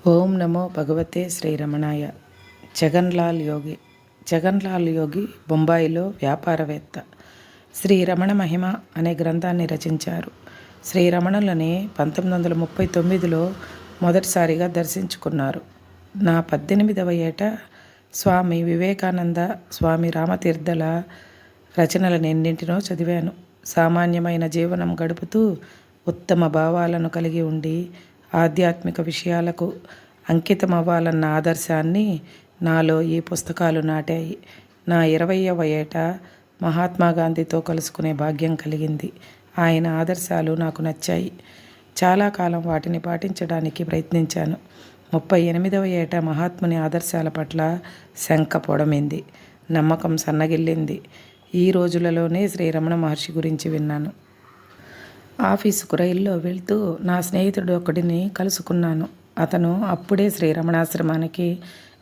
ఓం నమో భగవతే శ్రీరమణాయ. జగన్లాల్ యోగి బొంబాయిలో వ్యాపారవేత్త. శ్రీరమణ మహిమ అనే గ్రంథాన్ని రచించారు. శ్రీరమణులని 1939లో మొదటిసారిగా దర్శించుకున్నారు. నా 18వ ఏట స్వామి వివేకానంద, స్వామి రామతీర్థల రచనలనెన్నింటినో చదివాను. సామాన్యమైన జీవనం గడుపుతూ ఉత్తమ భావాలను కలిగి ఉండి ఆధ్యాత్మిక విషయాలకు అంకితమవ్వాలన్న ఆదర్శాన్ని నాలో ఈ పుస్తకాలు నాటాయి. నా 20వ ఏట మహాత్మాగాంధీతో కలుసుకునే భాగ్యం కలిగింది. ఆయన ఆదర్శాలు నాకు నచ్చాయి. చాలా కాలం వాటిని పాటించడానికి ప్రయత్నించాను. 38వ ఏట మహాత్ముని ఆదర్శాల పట్ల శంక పొడమింది, నమ్మకం సన్నగిల్లింది. ఈ రోజులలోనే శ్రీరమణ మహర్షి గురించి విన్నాను. ఆఫీసుకు రైల్లో వెళ్తూ నా స్నేహితుడు ఒకడిని కలుసుకున్నాను. అతను అప్పుడే శ్రీరమణాశ్రమానికి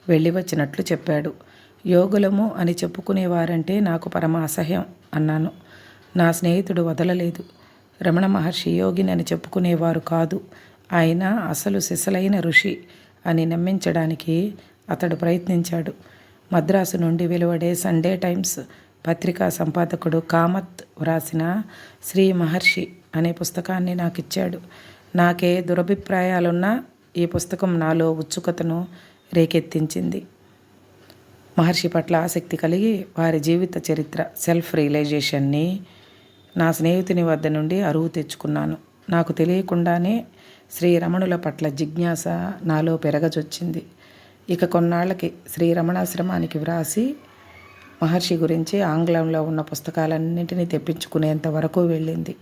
వెళ్ళి వచ్చినట్లు చెప్పాడు. యోగులము అని చెప్పుకునేవారంటే నాకు పరమ అసహ్యం అన్నాను. నా స్నేహితుడు వదలలేదు. రమణ మహర్షి యోగిని అని చెప్పుకునేవారు కాదు, ఆయన అసలు సిసలైన ఋషి అని నమ్మించడానికి అతడు ప్రయత్నించాడు. మద్రాసు నుండి వెలువడే సండే టైమ్స్ పత్రికా సంపాదకుడు కామత్ వ్రాసిన శ్రీ మహర్షి అనే పుస్తకాన్ని నాకు ఇచ్చాడు. నాకే దురభిప్రాయాలున్నా ఈ పుస్తకం నాలో ఉత్సుకతను రేకెత్తించింది. మహర్షి పట్ల ఆసక్తి కలిగి వారి జీవిత చరిత్ర, సెల్ఫ్ రియలైజేషన్ని నా స్నేహితుని వద్ద నుండి అరువు తెచ్చుకున్నాను. నాకు తెలియకుండానే శ్రీరమణుల పట్ల జిజ్ఞాస నాలో పెరగజొచ్చింది. ఇక కొన్నాళ్ళకి శ్రీరమణాశ్రమానికి వ్రాసి మహర్షి గురించి ఆంగ్లంలో ఉన్న పుస్తకాలన్నింటినీ తెప్పించుకునేంత వరకు వెళ్ళింది.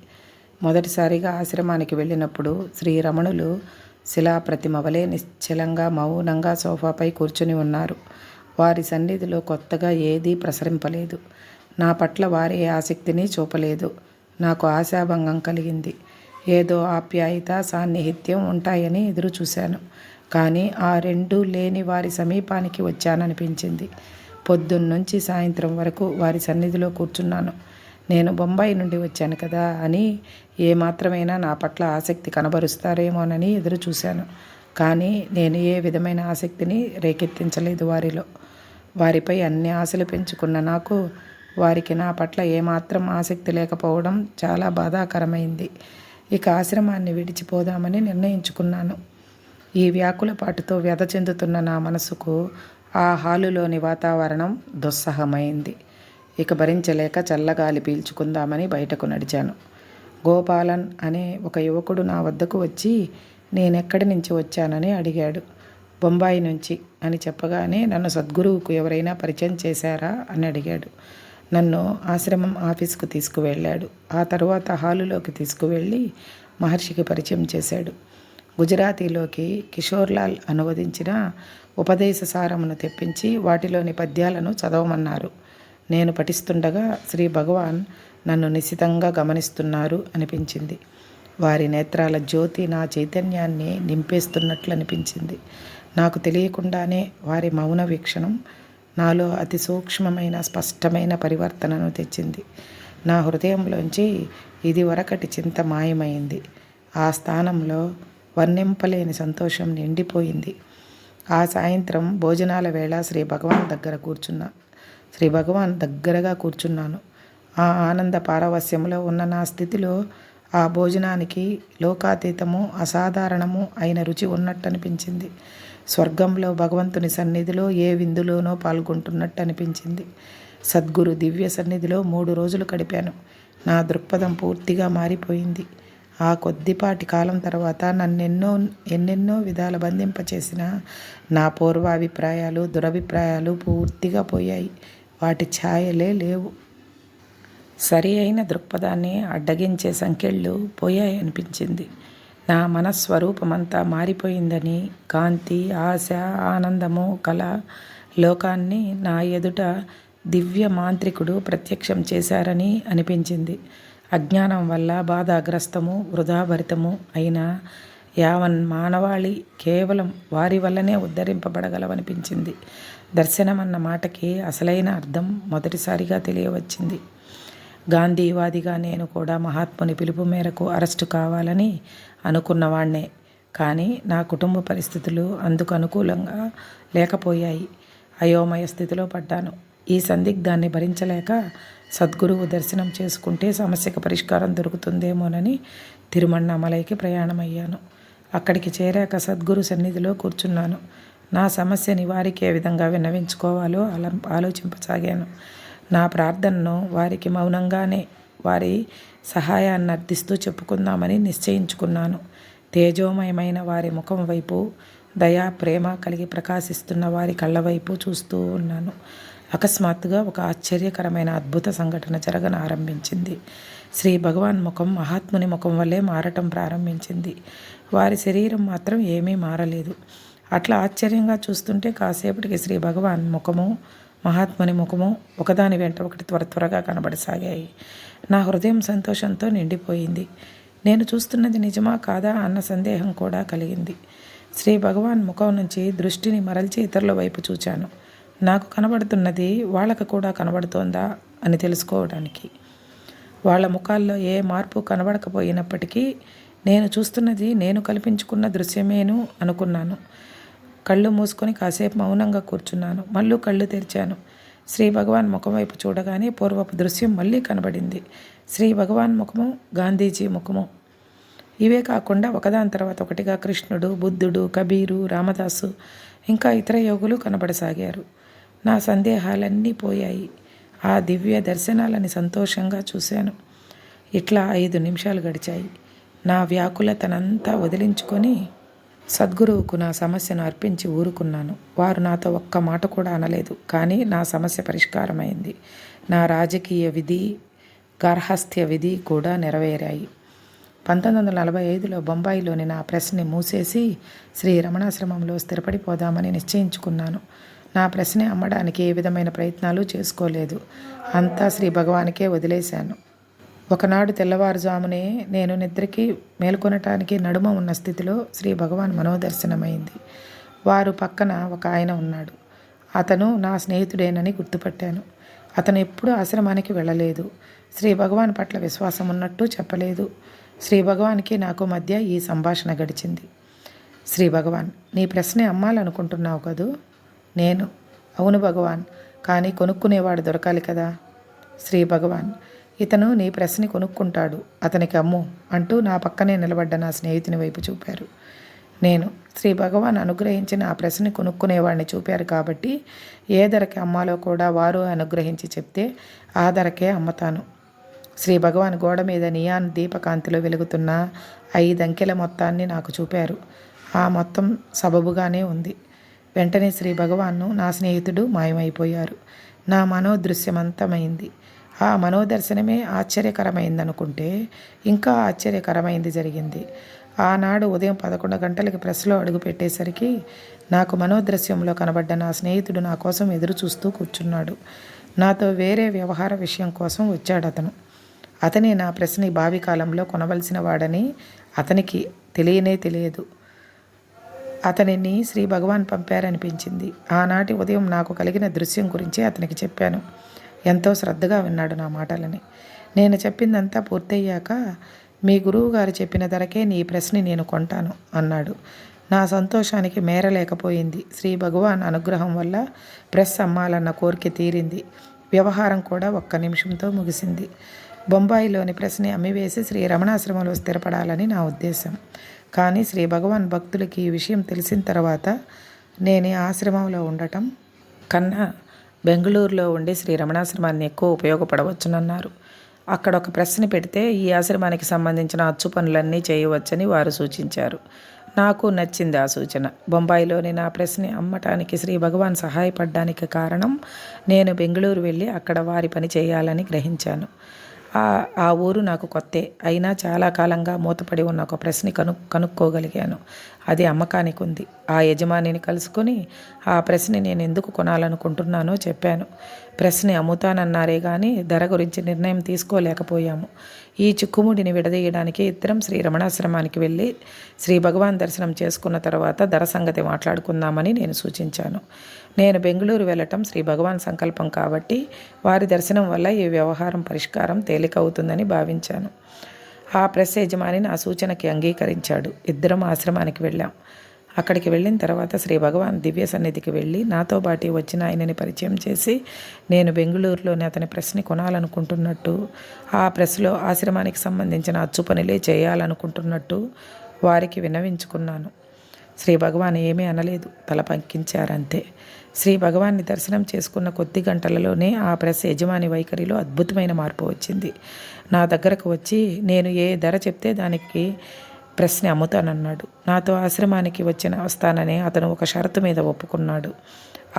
మొదటిసారిగా ఆశ్రమానికి వెళ్ళినప్పుడు శ్రీరమణులు శిలాప్రతిమ వలె నిశ్చలంగా మౌనంగా సోఫాపై కూర్చుని ఉన్నారు. వారి సన్నిధిలో కొత్తగా ఏదీ ప్రసరింపలేదు. నా పట్ల వారి ఆసక్తిని చూపలేదు. నాకు ఆశాభంగం కలిగింది. ఏదో ఆప్యాయత, సాన్నిహిత్యం ఉంటాయని ఎదురు చూశాను. కానీ ఆ రెండూ లేని వారి సమీపానికి వచ్చాననిపించింది. పొద్దున్నుంచి సాయంత్రం వరకు వారి సన్నిధిలో కూర్చున్నాను. నేను బొంబాయి నుండి వచ్చాను కదా అని ఏమాత్రమైనా నా పట్ల ఆసక్తి కనబరుస్తారేమోనని ఎదురు చూశాను. కానీ నేను ఏ విధమైన ఆసక్తిని రేకెత్తించలేదు వారిలో. వారిపై అన్ని ఆశలు పెంచుకున్న నాకు వారికి నా పట్ల ఏమాత్రం ఆసక్తి లేకపోవడం చాలా బాధాకరమైంది. ఇక ఆశ్రమాన్ని విడిచిపోదామని నిర్ణయించుకున్నాను. ఈ వ్యాకులపాటుతో వ్యధ చెందుతున్న నా మనసుకు ఆ హాలులోని వాతావరణం దుస్సహమైంది. ఇక భరించలేక చల్లగాలి పీల్చుకుందామని బయటకు నడిచాను. గోపాలన్ అనే ఒక యువకుడు నా వద్దకు వచ్చి నేనెక్కడి నుంచి వచ్చానని అడిగాడు. బొంబాయి నుంచి అని చెప్పగానే నన్ను సద్గురువుకు ఎవరైనా పరిచయం చేశారా అని అడిగాడు. నన్ను ఆశ్రమం ఆఫీసుకు తీసుకువెళ్ళాడు. ఆ తరువాత హాలులోకి తీసుకువెళ్ళి మహర్షికి పరిచయం చేశాడు. గుజరాతీలోకి కిషోర్లాల్ అనువదించిన ఉపదేశ సారమును తెప్పించి వాటిలోని పద్యాలను చదవమన్నారు. నేను పఠిస్తుండగా శ్రీ భగవాన్ నన్ను నిశితంగా గమనిస్తున్నారు అనిపించింది. వారి నేత్రాల జ్యోతి నా చైతన్యాన్ని నింపేస్తున్నట్లు అనిపించింది. నాకు తెలియకుండానే వారి మౌన వీక్షణం నాలో అతి సూక్ష్మమైన స్పష్టమైన పరివర్తనను తెచ్చింది. నా హృదయంలోంచి ఇది వరకటి చింత మాయమైంది. ఆ స్థానంలో వర్ణింపలేని సంతోషం నిండిపోయింది. ఆ సాయంత్రం భోజనాల వేళ శ్రీ భగవాన్ దగ్గరగా కూర్చున్నాను. ఆ ఆనంద పారవస్యంలో ఉన్న నా స్థితిలో ఆ భోజనానికి లోకాతీతము, అసాధారణము అయిన రుచి ఉన్నట్టు అనిపించింది. స్వర్గంలో భగవంతుని సన్నిధిలో ఏ విందులోనో పాల్గొంటున్నట్టు అనిపించింది. సద్గురు దివ్య సన్నిధిలో 3 రోజులు గడిపాను. నా దృక్పథం పూర్తిగా మారిపోయింది. ఆ కొద్దిపాటి కాలం తర్వాత ఎన్నెన్నో విధాల బంధింపచేసిన నా పూర్వాభిప్రాయాలు, దురభిప్రాయాలు పూర్తిగా పోయాయి. వాటి ఛాయలే లేవు. సరి అయిన దృక్పథాన్ని అడ్డగించే సంకెళ్ళు పోయాయి అనిపించింది. నా మనస్వరూపమంతా మారిపోయిందని, కాంతి, ఆశ, ఆనందము కల లోకాన్ని నా ఎదుట దివ్య మాంత్రికుడు ప్రత్యక్షం చేశారని అనిపించింది. అజ్ఞానం వల్ల బాధాగ్రస్తము, వృధాభరితము అయిన యావన్ మానవాళి కేవలం వారి వల్లనే ఉద్ధరింపబడగలవనిపించింది. దర్శనమన్న మాటకి అసలైన అర్థం మొదటిసారిగా తెలియవచ్చింది. గాంధీవాదిగా నేను కూడా మహాత్ముని పిలుపు మేరకు అరెస్టు కావాలని అనుకున్నవాణ్ణే. కానీ నా కుటుంబ పరిస్థితులు అందుకు అనుకూలంగా లేకపోయాయి. అయోమయ స్థితిలో పడ్డాను. ఈ సందిగ్ధాన్ని భరించలేక సద్గురువు దర్శనం చేసుకుంటే సమస్యకు పరిష్కారం దొరుకుతుందేమోనని తిరుమన్నామలైకి ప్రయాణమయ్యాను. అక్కడికి చేరాక సద్గురు సన్నిధిలో కూర్చున్నాను. నా సమస్యని వారికి ఏ విధంగా విన్నవించుకోవాలో ఆలోచింపసాగాను. నా ప్రార్థనను వారికి మౌనంగానే వారి సహాయాన్ని అర్థిస్తూ చెప్పుకుందామని నిశ్చయించుకున్నాను. తేజోమయమైన వారి ముఖం వైపు దయా ప్రేమ కలిగి ప్రకాశిస్తున్న వారి కళ్ళ వైపు చూస్తూ ఉన్నాను. అకస్మాత్తుగా ఒక ఆశ్చర్యకరమైన అద్భుత సంఘటన జరగన ఆరంభించింది. శ్రీ భగవాన్ ముఖం మహాత్ముని ముఖం వల్లే మారటం ప్రారంభించింది. వారి శరీరం మాత్రం ఏమీ మారలేదు. అట్లా ఆశ్చర్యంగా చూస్తుంటే కాసేపటికి శ్రీ భగవాన్ ముఖము మహాత్ముని ముఖము ఒకదాని వెంట ఒకటి త్వరగా కనబడసాగాయి. నా హృదయం సంతోషంతో నిండిపోయింది. నేను చూస్తున్నది నిజమా కాదా అన్న సందేహం కూడా కలిగింది. శ్రీ భగవాన్ ముఖం నుంచి దృష్టిని మరల్చి ఇతరుల వైపు చూచాను. నాకు కనబడుతున్నది వాళ్ళకు కూడా కనబడుతోందా అని తెలుసుకోవడానికి. వాళ్ళ ముఖాల్లో ఏ మార్పు కనబడకపోయినప్పటికీ నేను చూస్తున్నది నేను కల్పించుకున్న దృశ్యమేను అనుకున్నాను. కళ్ళు మూసుకొని కాసేపు మౌనంగా కూర్చున్నాను. మళ్ళీ కళ్ళు తెరిచాను. శ్రీ భగవాన్ ముఖం వైపు చూడగానే పూర్వపు దృశ్యం మళ్ళీ కనబడింది. శ్రీ భగవాన్ ముఖము, గాంధీజీ ముఖము. ఇవే కాకుండా ఒకదాని తర్వాత ఒకటిగా కృష్ణుడు, బుద్ధుడు, కబీరు, రామదాసు ఇంకా ఇతర యోగులు కనబడసాగారు. నా సందేహాలన్నీ పోయాయి. ఆ దివ్య దర్శనాలని సంతోషంగా చూశాను. ఇట్లా 5 నిమిషాలు గడిచాయి. నా వ్యాకులతనంతా వదిలించుకొని సద్గురువుకు నా సమస్యను అర్పించి ఊరుకున్నాను. వారు నాతో ఒక్క మాట కూడా అనలేదు. కానీ నా సమస్య పరిష్కారమైంది. నా రాజకీయ విధి, గార్హస్థ్య విధి కూడా నెరవేరాయి. 1945లో బొంబాయిలోని నా ప్రెస్ని మూసేసి శ్రీ రమణాశ్రమంలో స్థిరపడిపోదామని నిశ్చయించుకున్నాను. నా ప్రెస్ని అమ్మడానికి ఏ విధమైన ప్రయత్నాలు చేసుకోలేదు. అంతా శ్రీ భగవానికే వదిలేశాను. ఒకనాడు తెల్లవారుజామునే నేను నిద్రకి మేల్కొనటానికి నడుమ ఉన్న స్థితిలో శ్రీ భగవాన్ మనోదర్శనమైంది. వారు పక్కన ఒక ఆయన ఉన్నాడు. అతను నా స్నేహితుడేనని గుర్తుపట్టాను. అతను ఎప్పుడూ ఆశ్రమానికి వెళ్ళలేదు. శ్రీ భగవాన్ పట్ల విశ్వాసం ఉన్నట్టు చెప్పలేదు. శ్రీ భగవాన్కి నాకు మధ్య ఈ సంభాషణ గడిచింది. శ్రీ భగవాన్, నీ ప్రశ్న అమ్మాలనుకుంటున్నావు కదూ? నేను, అవును భగవాన్, కానీ కొనుక్కునేవాడు దొరకాలి కదా. శ్రీ భగవాన్, ఇతను నీ ప్రశ్ని కొనుక్కుంటాడు, అతనికి అమ్ము అంటూ నా పక్కనే నిలబడ్డ నా స్నేహితుని వైపు చూపారు. నేను, శ్రీ భగవాన్ అనుగ్రహించిన ఆ ప్రశ్ని కొనుక్కునేవాడిని చూపారు కాబట్టి ఏ ధరకి అమ్మాలో కూడా వారు అనుగ్రహించి చెప్తే ఆ ధరకే అమ్మతాను. శ్రీ భగవాన్ గోడ మీద నియాన్ దీపకాంతిలో వెలుగుతున్న 5 అంకెల మొత్తాన్ని నాకు చూపారు. ఆ మొత్తం సబబుగానే ఉంది. వెంటనే శ్రీ భగవాన్ను నా స్నేహితుడు మాయమైపోయారు. నా మనోదృశ్యమంతమైంది. ఆ మనోదర్శనమే ఆశ్చర్యకరమైందనుకుంటే ఇంకా ఆశ్చర్యకరమైంది జరిగింది. ఆనాడు ఉదయం 11 గంటలకి ప్రెస్లో అడుగు పెట్టేసరికి నాకు మనోదృశ్యంలో కనబడ్డ నా స్నేహితుడు నా కోసం ఎదురు చూస్తూ కూర్చున్నాడు. నాతో వేరే వ్యవహార విషయం కోసం వచ్చాడు. అతనే నా ప్రశ్న భావి కాలంలో కొనవలసిన వాడని అతనికి తెలియదు. అతనిని శ్రీ భగవాన్ పంపారనిపించింది. ఆనాటి ఉదయం నాకు కలిగిన దృశ్యం గురించి అతనికి చెప్పాను. ఎంతో శ్రద్ధగా విన్నాడు నా మాటలని. నేను చెప్పిందంతా పూర్తయ్యాక మీ గురువు గారు చెప్పిన ధరకే నీ ప్రశ్న నేను కొంటాను అన్నాడు. నా సంతోషానికి మేరలేకపోయింది. శ్రీ భగవాన్ అనుగ్రహం వల్ల ప్రెస్ అమ్మాలన్న కోరిక తీరింది. వ్యవహారం కూడా 1 నిమిషంతో ముగిసింది. బొంబాయిలోని ప్రెస్ని అమ్మివేసి శ్రీ రమణాశ్రమంలో స్థిరపడాలని నా ఉద్దేశం. కానీ శ్రీ భగవాన్ భక్తులకి ఈ విషయం తెలిసిన తర్వాత నేను ఆశ్రమంలో ఉండటం కన్నా బెంగళూరులో ఉండి శ్రీ రమణాశ్రమాన్ని ఎక్కువ ఉపయోగపడవచ్చునన్నారు. అక్కడ ఒక ప్రెస్ని పెడితే ఈ ఆశ్రమానికి సంబంధించిన అచ్చు పనులన్నీ చేయవచ్చని వారు సూచించారు. నాకు నచ్చింది ఆ సూచన. బొంబాయిలోని నా ప్రెస్ని అమ్మటానికి శ్రీ భగవాన్ సహాయపడడానికి కారణం నేను బెంగళూరు వెళ్ళి అక్కడ వారి పని చేయాలని గ్రహించాను. ఆ ఊరు నాకు కొత్తే, అయినా చాలా కాలంగా మూతపడి ఉన్న ఒక ప్రెస్ని కనుక్కోగలిగాను. అది అమ్మకానికి ఉంది. ఆ యజమానిని కలుసుకొని ఆ ప్రెస్ని నేను ఎందుకు కొనాలనుకుంటున్నానో చెప్పాను. ప్రెస్ని అమ్ముతానన్నారే కానీ ధర గురించి నిర్ణయం తీసుకోలేకపోయాము. ఈ చిక్కుముడిని విడదీయడానికి ఇద్దరం శ్రీ రమణాశ్రమానికి వెళ్ళి శ్రీ భగవాన్ దర్శనం చేసుకున్న తర్వాత ధర సంగతి మాట్లాడుకుందామని నేను సూచించాను. నేను బెంగళూరు వెళ్ళటం శ్రీ భగవాన్ సంకల్పం కాబట్టి వారి దర్శనం వల్ల ఈ వ్యవహారం పరిష్కారం తేలికవుతుందని భావించాను. ఆ ప్రెస్ యజమాని నా సూచనకి అంగీకరించాడు. ఇద్దరం ఆశ్రమానికి వెళ్ళాం. అక్కడికి వెళ్ళిన తర్వాత శ్రీ భగవాన్ దివ్య సన్నిధికి వెళ్ళి నాతో పాటు వచ్చిన ఆయనని పరిచయం చేసి నేను బెంగళూరులోని అతని ప్రెస్ని కొనాలనుకుంటున్నట్టు, ఆ ప్రెస్లో ఆశ్రమానికి సంబంధించిన అచ్చు పనులే చేయాలనుకుంటున్నట్టు వారికి విన్నవించుకున్నాను. శ్రీ భగవాన్ ఏమీ అనలేదు, తల పంకించారంతే. శ్రీ భగవాన్ని దర్శనం చేసుకున్న కొద్ది గంటలలోనే ఆ ప్రెస్ యజమాని వైఖరిలో అద్భుతమైన మార్పు వచ్చింది. నా దగ్గరకు వచ్చి నేను ఏ ధర చెప్తే దానికి ప్రెస్ని అమ్ముతానన్నాడు. నాతో ఆశ్రమానికి వస్తానని అతను ఒక షరతు మీద ఒప్పుకున్నాడు.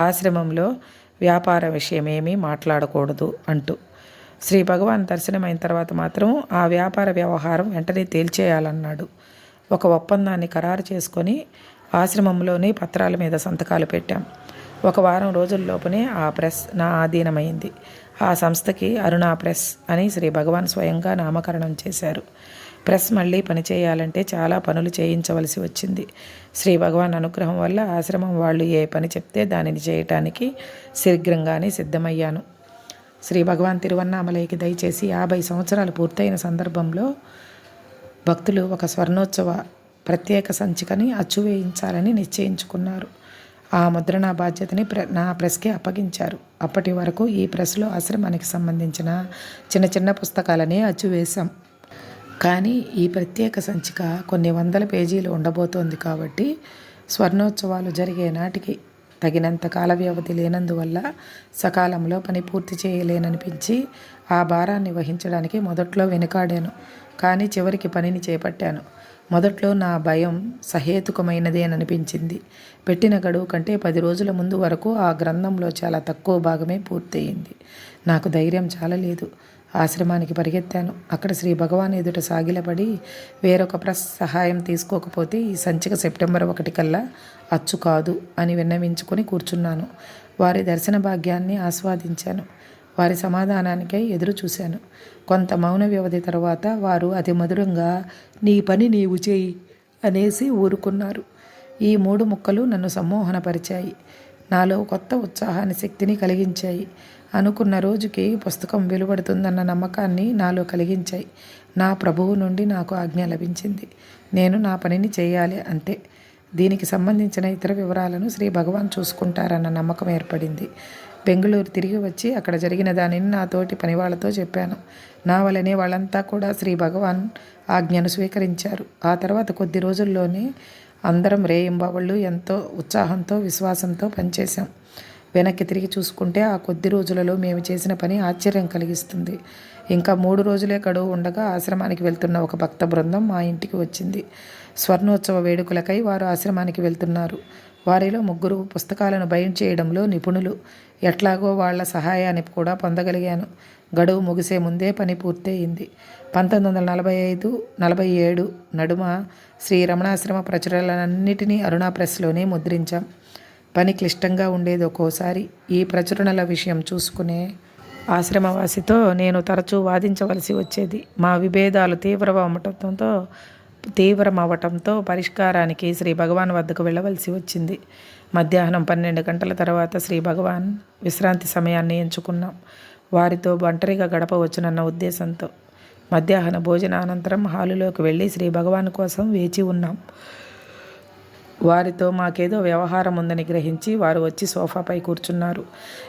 ఆశ్రమంలో వ్యాపార విషయం ఏమీ మాట్లాడకూడదు అంటూ. శ్రీ భగవాన్ దర్శనమైన తర్వాత మాత్రం ఆ వ్యాపార వ్యవహారం వెంటనే తేల్చేయాలన్నాడు. ఒక ఒప్పందాన్ని ఖరారు చేసుకొని ఆశ్రమంలోని పత్రాల మీద సంతకాలు పెట్టాం. ఒక వారం రోజుల్లోపునే ఆ ప్రెస్ నా ఆధీనమైంది. ఆ సంస్థకి అరుణా ప్రెస్ అని శ్రీ భగవాన్ స్వయంగా నామకరణం చేశారు. ప్రెస్ మళ్ళీ పనిచేయాలంటే చాలా పనులు చేయించవలసి వచ్చింది. శ్రీ భగవాన్ అనుగ్రహం వల్ల ఆశ్రమం వాళ్ళు ఏ పని చెప్తే దానిని చేయటానికి శీఘ్రంగానే సిద్ధమయ్యాను. శ్రీ భగవాన్ తిరువన్నామలైకి దయచేసి 50 సంవత్సరాలు పూర్తయిన సందర్భంలో భక్తులు ఒక స్వర్ణోత్సవ ప్రత్యేక సంచికని అచ్చు వేయించాలని నిశ్చయించుకున్నారు. ఆ ముద్రణ బాధ్యతని నా ప్రెస్కి అప్పగించారు. అప్పటి వరకు ఈ ప్రెస్లో ఆశ్రమానికి సంబంధించిన చిన్న చిన్న పుస్తకాలని అచ్చు వేశాం. కానీ ఈ ప్రత్యేక సంచిక కొన్ని వందల పేజీలు ఉండబోతోంది కాబట్టి స్వర్ణోత్సవాలు జరిగే నాటికి తగినంత కాల వ్యవధి లేనందువల్ల సకాలంలో పని పూర్తి చేయలేననిపించి ఆ భారాన్ని వహించడానికి మొదట్లో వెనుకాడాను. కానీ చివరికి పనిని చేపట్టాను. మొదట్లో నా భయం సహేతుకమైనదేననిపించింది. పెట్టిన గడువు కంటే 10 రోజుల ముందు వరకు ఆ గ్రంథంలో చాలా తక్కువ భాగమే పూర్తయింది. నాకు ధైర్యం చాలలేదు. ఆశ్రమానికి పరిగెత్తాను. అక్కడ శ్రీ భగవాన్ ఎదుట సాగిలపడి వేరొక ప్రెస్ సహాయం తీసుకోకపోతే ఈ సంచిక సెప్టెంబర్ 1 కల్లా అచ్చు కాదు అని విన్నవించుకొని కూర్చున్నాను. వారి దర్శన భాగ్యాన్ని ఆస్వాదించాను. వారి సమాధానానికై ఎదురు చూశాను. కొంత మౌన వ్యవధి తర్వాత వారు అతి మధురంగా నీ పని నీవు చేయి అనేసి ఊరుకున్నారు. ఈ 3 ముక్కలు నన్ను సమ్మోహనపరిచాయి. నాలో కొత్త ఉత్సాహాన్ని శక్తిని కలిగించాయి. అనుకున్న రోజుకి పుస్తకం వెలువడుతుందన్న నమ్మకాన్ని నాలో కలిగించాయి. నా ప్రభువు నుండి నాకు ఆజ్ఞ లభించింది. నేను నా పనిని చేయాలి అంతే. దీనికి సంబంధించిన ఇతర వివరాలను శ్రీ భగవాన్ చూసుకుంటారన్న నమ్మకం ఏర్పడింది. బెంగళూరు తిరిగి వచ్చి అక్కడ జరిగిన దానిని నా తోటి పనివాళ్లతో చెప్పాను. నా వలనే వాళ్ళంతా కూడా శ్రీ భగవాన్ ఆజ్ఞను స్వీకరించారు. ఆ తర్వాత కొద్ది రోజుల్లోనే అందరం రేయింబవళ్ళు ఎంతో ఉత్సాహంతో విశ్వాసంతో పనిచేశాం. వెనక్కి తిరిగి చూసుకుంటే ఆ కొద్ది రోజులలో మేము చేసిన పని ఆశ్చర్యం కలిగిస్తుంది. ఇంకా 3 రోజులే గడువు ఉండగా ఆశ్రమానికి వెళ్తున్న ఒక భక్త బృందం మా ఇంటికి వచ్చింది. స్వర్ణోత్సవ వేడుకలకై వారు ఆశ్రమానికి వెళ్తున్నారు. వారిలో 3 పుస్తకాలను బైండ్ చేయడంలో నిపుణులు. ఎట్లాగో వాళ్ల సహాయాన్ని కూడా పొందగలిగాను. గడువు ముగిసే ముందే పని పూర్తయింది. 1945-47 నడుమ శ్రీ రమణాశ్రమ ప్రచురణలన్నిటినీ అరుణా ప్రెస్లోనే ముద్రించాం. పని క్లిష్టంగా ఉండేది. ఒక్కోసారి ఈ ప్రచురణల విషయం చూసుకునే ఆశ్రమవాసితో నేను తరచూ వాదించవలసి వచ్చేది. మా విభేదాలు తీవ్రమవటంతో పరిష్కారానికి శ్రీ భగవాన్ వద్దకు వెళ్ళవలసి వచ్చింది. మధ్యాహ్నం 12 గంటల తర్వాత శ్రీ భగవాన్ విశ్రాంతి సమయాన్ని ఎంచుకున్నాం. వారితో ఒంటరిగా గడపవచ్చునన్న ఉద్దేశంతో మధ్యాహ్న భోజనానంతరం హాలులోకి వెళ్ళి శ్రీ భగవాన్ కోసం వేచి ఉన్నాం. వారితో మాకేదో వ్యవహారం ఉందని గ్రహించి వారు వచ్చి సోఫాపై కూర్చున్నారు.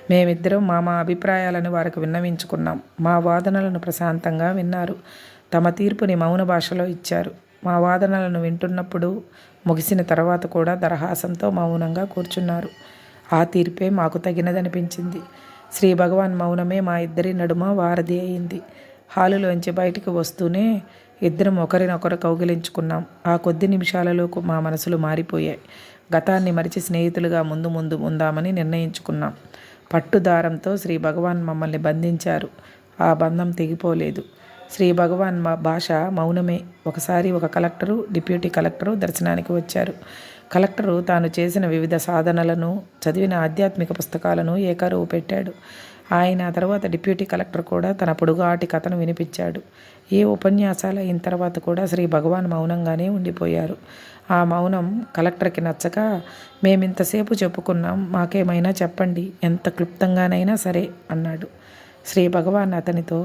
మేమిద్దరం మా అభిప్రాయాలను వారికి విన్నవించుకున్నాం. మా వాదనలను ప్రశాంతంగా విన్నారు. తమ తీర్పుని మౌన భాషలో ఇచ్చారు. మా వాదనలను వింటున్నప్పుడు ముగిసిన తర్వాత కూడా దరహాసంతో మౌనంగా కూర్చున్నారు. ఆ తీర్పే మాకు తగినదనిపించింది. శ్రీ భగవాన్ మౌనమే మా ఇద్దరి నడుమ వారధి అయింది. హాలులోంచి బయటికి వస్తూనే ఇద్దరం ఒకరినొకరు కౌగిలించుకున్నాం. ఆ కొద్ది నిమిషాలలో మా మనసులు మారిపోయాయి. గతాన్ని మరిచి స్నేహితులుగా ముందు ఉందామని నిర్ణయించుకున్నాం. పట్టుదారంతో శ్రీ భగవాన్ మమ్మల్ని బంధించారు. ఆ బంధం తెగిపోలేదు. శ్రీ భగవాన్ భాష మౌనమే. ఒకసారి ఒక కలెక్టరు, డిప్యూటీ కలెక్టరు దర్శనానికి వచ్చారు. కలెక్టరు తాను చేసిన వివిధ సాధనలను, చదివిన ఆధ్యాత్మిక పుస్తకాలను ఏకరువు పెట్టాడు. ఆయన తర్వాత డిప్యూటీ కలెక్టర్ కూడా తన పొడుగాటి కథను వినిపించాడు. ఏ ఉపన్యాసాలు అయిన తర్వాత కూడా శ్రీ భగవాన్ మౌనంగానే ఉండిపోయారు. ఆ మౌనం కలెక్టర్కి నచ్చక, మేమింతసేపు చెప్పుకున్నాం, మాకేమైనా చెప్పండి, ఎంత క్లుప్తంగానైనా సరే అన్నాడు. శ్రీ భగవాన్ అతనితో,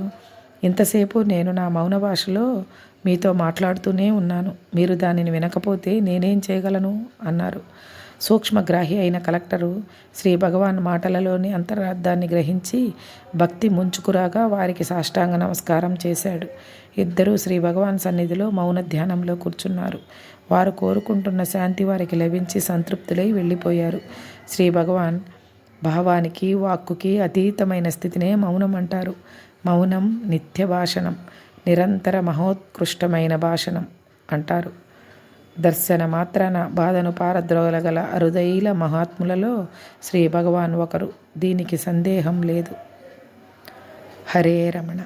ఇంతసేపు నేను నా మౌన భాషలో మీతో మాట్లాడుతూనే ఉన్నాను. మీరు దానిని వినకపోతే నేనేం చేయగలను అన్నారు. సూక్ష్మగ్రాహి అయిన కలెక్టరు శ్రీ భగవాన్ మాటలలోని అంతరార్థాన్ని గ్రహించి భక్తి ముంచుకురాగా వారికి సాష్టాంగ నమస్కారం చేశాడు. ఇద్దరూ శ్రీ భగవాన్ సన్నిధిలో మౌన ధ్యానంలో కూర్చున్నారు. వారు కోరుకుంటున్న శాంతి వారికి లభించి సంతృప్తులై వెళ్ళిపోయారు. శ్రీ భగవాన్ భావానికి వాక్కుకి అతీతమైన స్థితినే మౌనం అంటారు. మౌనం నిత్య భాషణం, నిరంతర మహోత్కృష్టమైన భాషణం అంటారు. దర్శన మాత్రాన బాధను పారద్రోలగల అరుదైల మహాత్ములలో శ్రీ భగవాన్ ఒకరు. దీనికి సందేహం లేదు. హరే రమణ.